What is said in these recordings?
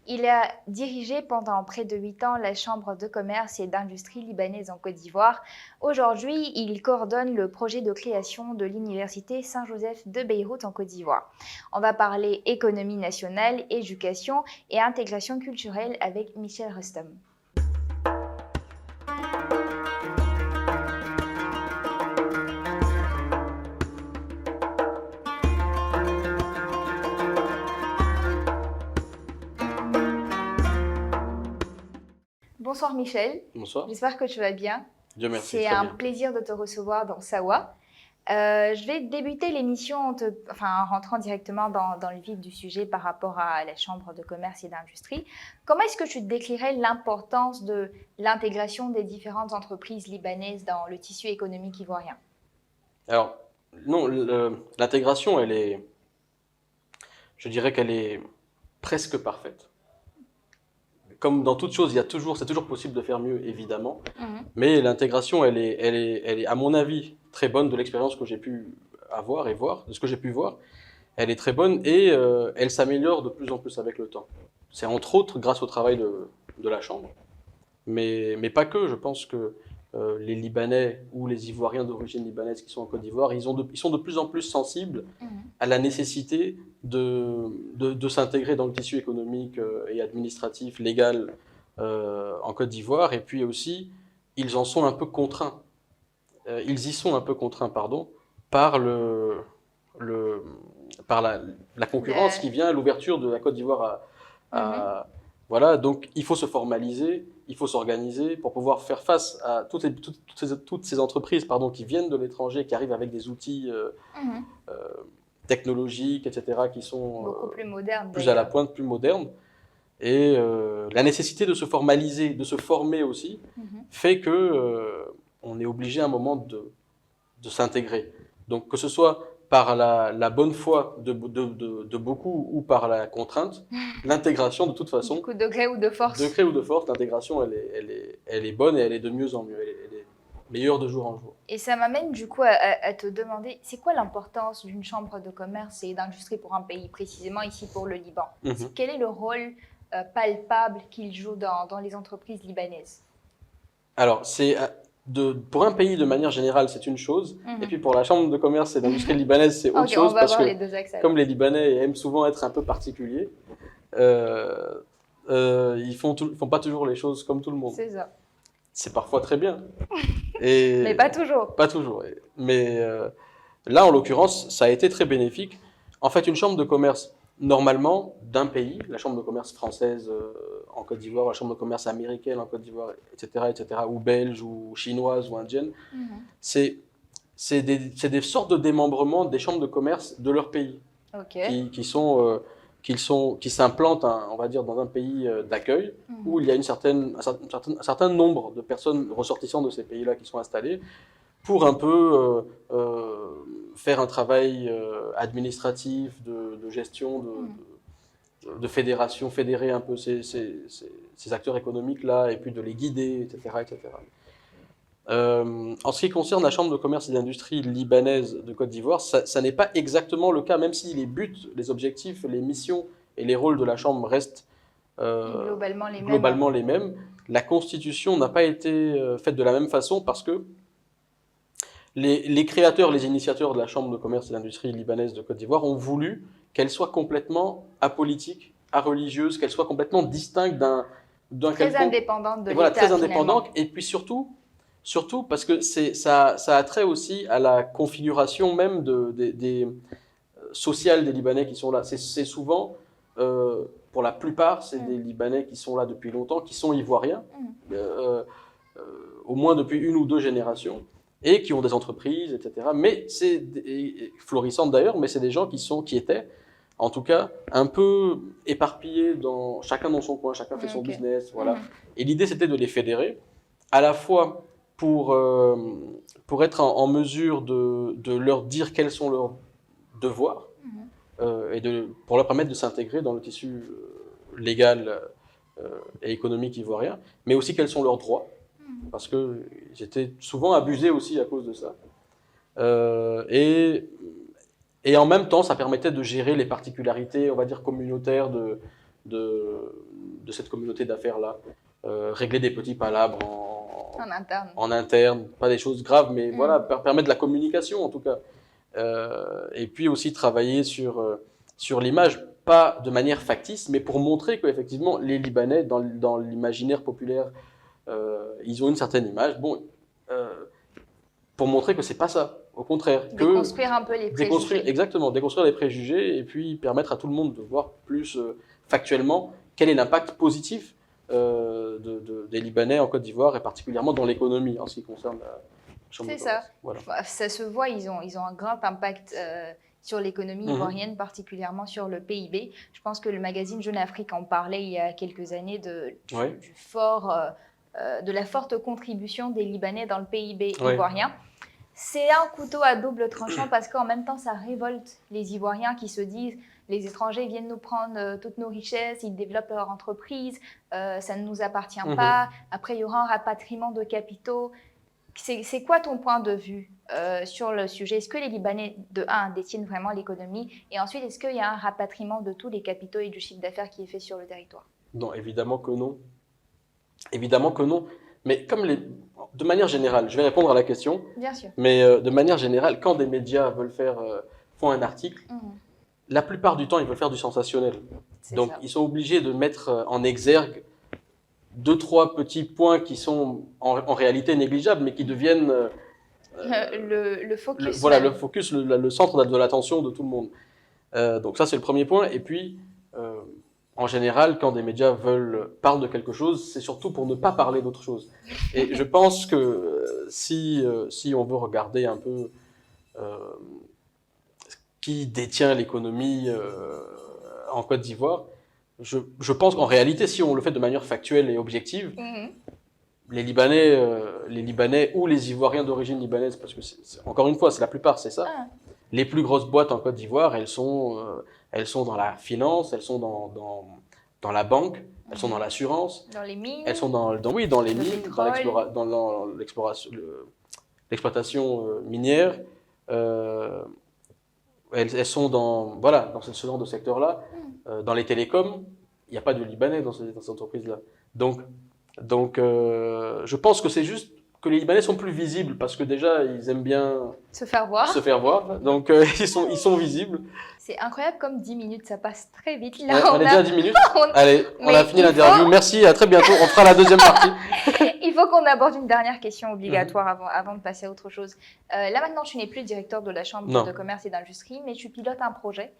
Il a dirigé pendant près de 8 ans la Chambre de commerce et d'industrie libanaise en Côte d'Ivoire. Aujourd'hui, il coordonne le projet de création de l'Université Saint-Joseph de Beyrouth en Côte d'Ivoire. On va parler économie nationale, éducation et intégration culturelle avec Michel Rustom. Bonsoir Michel, Bonsoir. j'espère que tu vas bien. Dieu merci, C'est très un bien. plaisir de te recevoir dans Sawa. Je vais débuter l'émission en rentrant directement dans le vif du sujet par rapport à la Chambre de commerce et d'industrie. Comment est-ce que tu décrirais l'importance de l'intégration des différentes entreprises libanaises dans le tissu économique ivoirien? Alors, non, l'intégration, je dirais qu'elle est presque parfaite. Comme dans toute chose, c'est toujours possible de faire mieux, évidemment. Mais l'intégration, elle est, à mon avis, très bonne de l'expérience que j'ai pu avoir et voir, de ce que j'ai pu voir. Elle est très bonne et elle s'améliore de plus en plus avec le temps. C'est entre autres grâce au travail de la Chambre. Mais pas que, je pense que les Libanais ou les Ivoiriens d'origine libanaise qui sont en Côte d'Ivoire, ils sont de plus en plus sensibles à la nécessité de s'intégrer dans le tissu économique et administratif, légal en Côte d'Ivoire. Et puis aussi, ils en sont un peu contraints. Ils y sont un peu contraints, pardon, par le, par la concurrence qui vient, l'ouverture de la Côte d'Ivoire voilà, donc il faut se formaliser, il faut s'organiser pour pouvoir faire face à toutes ces entreprises pardon, qui viennent de l'étranger, qui arrivent avec des outils euh, technologiques, etc., qui sont Beaucoup plus moderne plus à la d'ailleurs. pointe, plus modernes. Et la nécessité de se formaliser, de se former aussi, fait que on est obligé à un moment de s'intégrer. Donc que ce soit par la bonne foi de beaucoup ou par la contrainte, l'intégration de toute façon, Du coup, de gré ou de force. de gré ou de force, l'intégration elle est bonne et elle est de mieux en mieux, elle est meilleure de jour en jour. Et ça m'amène du coup à te demander, c'est quoi l'importance d'une chambre de commerce et d'industrie pour un pays, précisément ici pour le Liban? Quel est le rôle palpable qu'il joue dans les entreprises libanaises? Alors, pour un pays de manière générale, c'est une chose, et puis pour la chambre de commerce et d'industrie libanaise, c'est autre Ok, on chose, va parce voir que les deux axes alors. comme les Libanais aiment souvent être un peu particuliers, ils font pas toujours les choses comme tout le monde. C'est ça. C'est parfois très bien. Et Mais pas toujours. Pas toujours. Mais là, en l'occurrence, ça a été très bénéfique. En fait, une chambre de commerce, normalement, d'un pays, la chambre de commerce française en Côte d'Ivoire, la chambre de commerce américaine en Côte d'Ivoire, etc., ou belge, ou chinoise, ou indienne, c'est des sortes de démembrements des chambres de commerce de leur pays, Ok. qui s'implantent, on va dire, dans un pays d'accueil, où il y a un certain nombre de personnes ressortissant de ces pays-là qui sont installées, pour un peu faire un travail administratif, de gestion, de fédération, fédérer un peu ces acteurs économiques-là, et puis de les guider, etc. etc. En ce qui concerne la Chambre de commerce et d'industrie libanaise de Côte d'Ivoire, ça n'est pas exactement le cas, même si les buts, les objectifs, les missions et les rôles de la Chambre restent globalement les mêmes. La constitution n'a pas été faite de la même façon parce que les créateurs, les initiateurs de la Chambre de commerce et d'industrie libanaise de Côte d'Ivoire ont voulu qu'elle soit complètement apolitique, areligieuse, qu'elle soit complètement distincte d'un très quelconque... indépendante de Et voilà, l'État très indépendante. finalement. Et puis surtout parce que ça a trait aussi à la configuration même des sociales des Libanais qui sont là. C'est souvent, pour la plupart, c'est des Libanais qui sont là depuis longtemps, qui sont ivoiriens, au moins depuis une ou deux générations, et qui ont des entreprises, etc. Mais florissantes d'ailleurs, mais c'est des gens qui étaient, en tout cas, un peu éparpillés, chacun dans son coin, chacun fait son business, voilà. Et l'idée, c'était de les fédérer, à la fois pour être en mesure de leur dire quels sont leurs devoirs, et pour leur permettre de s'intégrer dans le tissu légal et économique ivoirien, mais aussi quels sont leurs droits, parce qu'ils étaient souvent abusés aussi à cause de ça. Et en même temps, ça permettait de gérer les particularités, on va dire, communautaires de cette communauté d'affaires-là. Régler des petits palabres En interne. en interne, pas des choses graves, mais voilà, permettre de la communication en tout cas. Et puis aussi travailler sur l'image, pas de manière factice, mais pour montrer qu'effectivement les Libanais, dans l'imaginaire populaire, ils ont une certaine image. Bon, pour montrer que c'est pas ça. Au contraire, Déconstruire un peu les préjugés. Exactement, déconstruire les préjugés et puis permettre à tout le monde de voir plus factuellement quel est l'impact positif des Libanais en Côte d'Ivoire et particulièrement dans l'économie en ce qui concerne la chambre de commerce. Voilà. Ça se voit, ils ont un grand impact sur l'économie ivoirienne, particulièrement sur le PIB. Je pense que le magazine Jeune Afrique en parlait il y a quelques années de la forte contribution des Libanais dans le PIB ivoirien. C'est un couteau à double tranchant parce qu'en même temps, ça révolte les Ivoiriens qui se disent les étrangers viennent nous prendre toutes nos richesses, ils développent leur entreprise, ça ne nous appartient pas. Après, il y aura un rapatriement de capitaux. C'est quoi ton point de vue sur le sujet? Est-ce que les Libanais, de un, détiennent vraiment l'économie? Et ensuite, est-ce qu'il y a un rapatriement de tous les capitaux et du chiffre d'affaires qui est fait sur le territoire? Non, évidemment que non. Évidemment que non. Mais de manière générale, je vais répondre à la question. Bien sûr. Mais de manière générale, quand des médias font un article, la plupart du temps, ils veulent faire du sensationnel. Donc, ils sont obligés de mettre en exergue 2-3 petits points qui sont en réalité négligeables, mais qui deviennent le focus. Le focus, le centre de l'attention de tout le monde. Donc ça, c'est le premier point. Et puis, en général, quand des médias parlent de quelque chose, c'est surtout pour ne pas parler d'autre chose. Et je pense que si on veut regarder un peu qui détient l'économie en Côte d'Ivoire, je pense qu'en réalité, si on le fait de manière factuelle et objective, les Libanais ou les Ivoiriens d'origine libanaise, parce que encore une fois, c'est la plupart, c'est ça. Les plus grosses boîtes en Côte d'Ivoire, elles sont dans la finance, elles sont dans la banque, elles sont dans l'assurance, dans les mines, elles sont dans les mines, dans l'exploitation minière. Elles sont dans ce genre de secteur-là. Dans les télécoms, il n'y a pas de Libanais dans ces entreprises-là. Donc, je pense que c'est juste que les Libanais sont plus visibles parce que déjà, ils aiment bien se faire voir. Donc, ils sont visibles. C'est incroyable comme 10 minutes, ça passe très vite. Là, on est déjà à 10 minutes. Allez, on a fini l'interview. Merci, à très bientôt. On fera la deuxième partie. Il faut qu'on aborde une dernière question obligatoire avant de passer à autre chose. Là, maintenant, tu n'es plus directeur de la Chambre de commerce et d'industrie, mais tu pilotes un projet.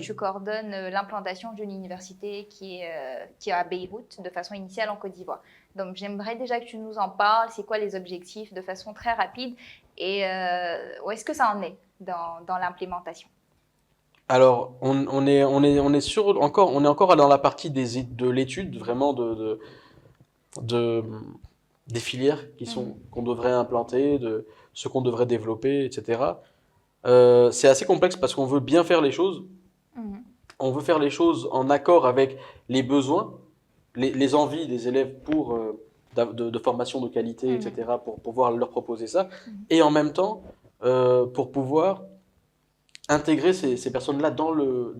Tu coordonnes l'implantation d'une université qui est à Beyrouth de façon initiale en Côte d'Ivoire. Donc, j'aimerais déjà que tu nous en parles. C'est quoi les objectifs de façon très rapide et où est-ce que ça en est dans l'implémentation? Alors, on est encore dans la partie de l'étude, vraiment des filières qu'on devrait implanter, de ce qu'on devrait développer, etc. C'est assez complexe parce qu'on veut bien faire les choses. On veut faire les choses en accord avec les besoins, les envies des élèves de formation de qualité, etc., pour pouvoir leur proposer ça. Et en même temps, pour pouvoir intégrer ces personnes-là dans le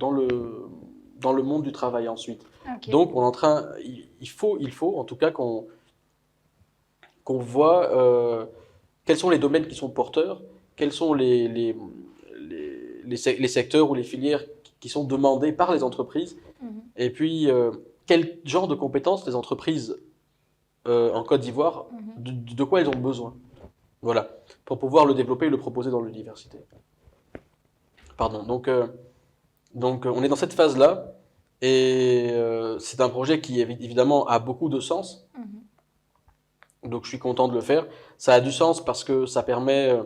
monde du travail ensuite. Okay. Donc, il faut en tout cas qu'on voit quels sont les domaines qui sont porteurs, quels sont les secteurs ou les filières qui sont demandés par les entreprises, et puis quel genre de compétences les entreprises en Côte d'Ivoire, de quoi elles ont besoin. Voilà, pour pouvoir le développer et le proposer dans l'université. Pardon, donc on est dans cette phase-là, et c'est un projet qui évidemment a beaucoup de sens, donc je suis content de le faire. Ça a du sens parce que ça permet,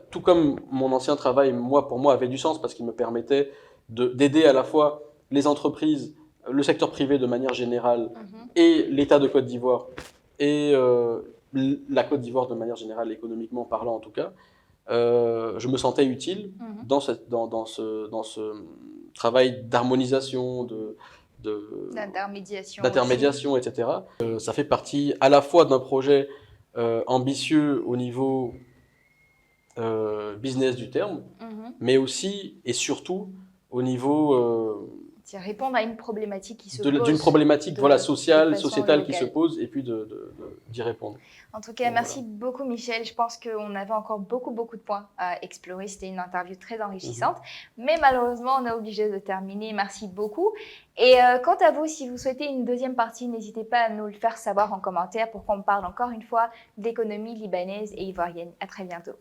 tout comme mon ancien travail, pour moi avait du sens parce qu'il me permettait d'aider à la fois les entreprises, le secteur privé de manière générale, et l'État de Côte d'Ivoire, et la Côte d'Ivoire de manière générale, économiquement parlant en tout cas. Je me sentais utile dans ce travail d'harmonisation, d'intermédiation, etc. Ça fait partie à la fois d'un projet ambitieux au niveau business du terme, mais aussi et surtout au niveau répondre à une problématique qui se d'une pose. problématique voilà, de sociale, façon sociétale qui se locale. pose, et puis d'y répondre. En tout cas, Donc, merci voilà. beaucoup Michel. Je pense qu'on avait encore beaucoup de points à explorer. C'était une interview très enrichissante. Mais malheureusement, on est obligé de terminer. Merci beaucoup. Et quant à vous, si vous souhaitez une deuxième partie, n'hésitez pas à nous le faire savoir en commentaire pour qu'on parle encore une fois d'économie libanaise et ivoirienne. À très bientôt.